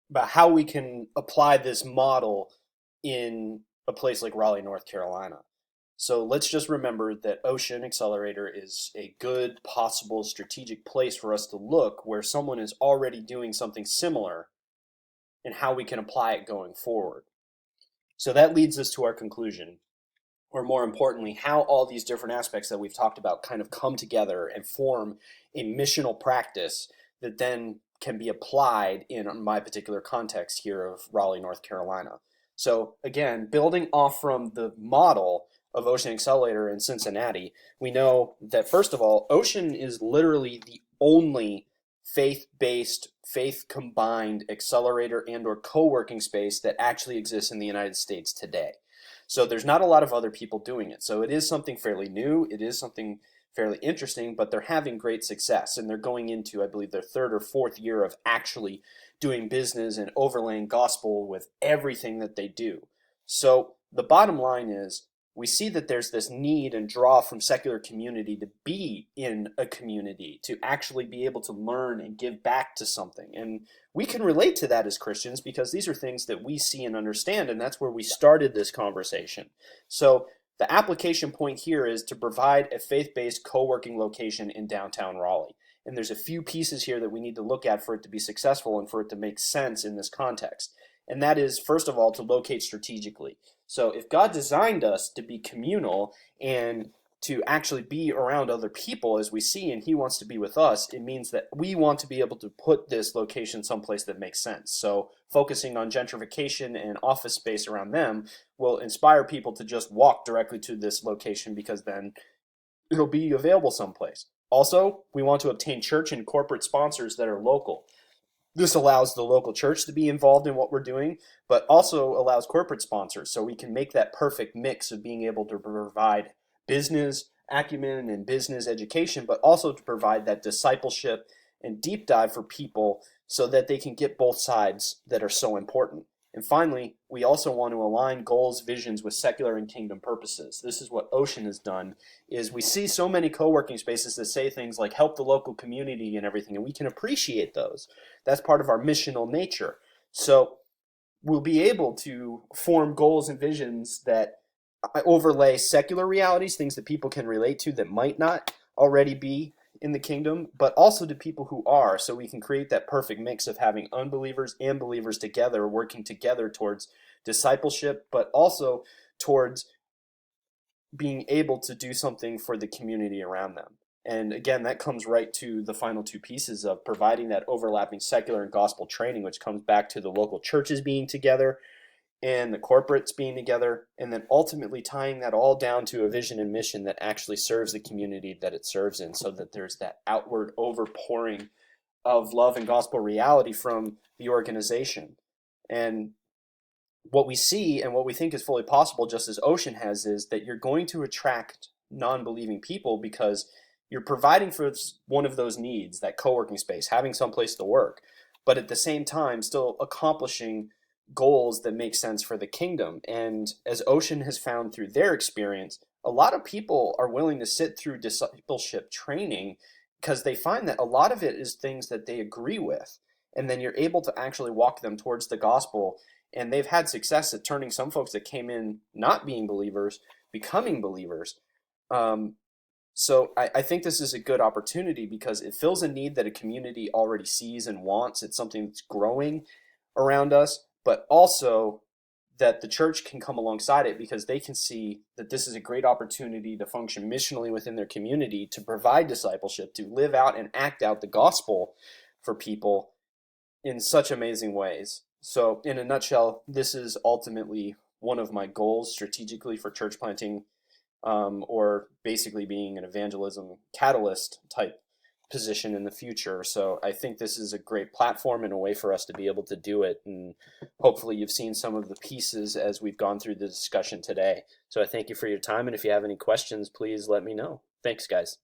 about how we can apply this model in a place like Raleigh, North Carolina. So let's just remember that Ocean Accelerator is a good possible strategic place for us to look where someone is already doing something similar and how we can apply it going forward. So that leads us to our conclusion, or more importantly, how all these different aspects that we've talked about kind of come together and form a missional practice that then can be applied in my particular context here of Raleigh, North Carolina. So again, building off from the model of Ocean Accelerator in Cincinnati, we know that first of all, Ocean is literally the only faith-based, faith-combined accelerator and or co-working space that actually exists in the United States today. So there's not a lot of other people doing it. So it is something fairly new. It is something fairly interesting, but they're having great success. And they're going into, I believe, their third or fourth year of actually doing business and overlaying gospel with everything that they do. So the bottom line is we see that there's this need and draw from secular community to be in a community, to actually be able to learn and give back to something. And we can relate to that as Christians because these are things that we see and understand, and that's where we started this conversation. So the application point here is to provide a faith-based co-working location in downtown Raleigh. And there's a few pieces here that we need to look at for it to be successful and for it to make sense in this context. And that is, first of all, to locate strategically. So if God designed us to be communal and to actually be around other people as we see, and he wants to be with us, it means that we want to be able to put this location someplace that makes sense. So focusing on gentrification and office space around them will inspire people to just walk directly to this location because then it'll be available someplace. Also, we want to obtain church and corporate sponsors that are local. This allows the local church to be involved in what we're doing, but also allows corporate sponsors, so we can make that perfect mix of being able to provide business acumen and business education, but also to provide that discipleship and deep dive for people so that they can get both sides that are so important. And finally, we also want to align goals, visions with secular and kingdom purposes. This is what Ocean has done, is we see so many co-working spaces that say things like help the local community and everything, and we can appreciate those. That's part of our missional nature. So we'll be able to form goals and visions that overlay secular realities, things that people can relate to that might not already be in the kingdom, but also to people who are, so we can create that perfect mix of having unbelievers and believers together, working together towards discipleship, but also towards being able to do something for the community around them. And again, that comes right to the final two pieces of providing that overlapping secular and gospel training, which comes back to the local churches being together and the corporates being together, and then ultimately tying that all down to a vision and mission that actually serves the community that it serves in, so that there's that outward overpouring of love and gospel reality from the organization. And what we see and what we think is fully possible, just as Ocean has, is that you're going to attract non-believing people because you're providing for one of those needs, that co-working space, having some place to work, but at the same time still accomplishing goals that make sense for the kingdom. And as Ocean has found through their experience, a lot of people are willing to sit through discipleship training because they find that a lot of it is things that they agree with. And then you're able to actually walk them towards the gospel. And they've had success at turning some folks that came in not being believers, becoming believers. So I think this is a good opportunity because it fills a need that a community already sees and wants. It's something that's growing around us, but also that the church can come alongside it because they can see that this is a great opportunity to function missionally within their community, to provide discipleship, to live out and act out the gospel for people in such amazing ways. So in a nutshell, this is ultimately one of my goals strategically for church planting, or basically being an evangelism catalyst type position in the future. So I think this is a great platform and a way for us to be able to do it. And hopefully you've seen some of the pieces as we've gone through the discussion today. So I thank you for your time. And if you have any questions, please let me know. Thanks, guys.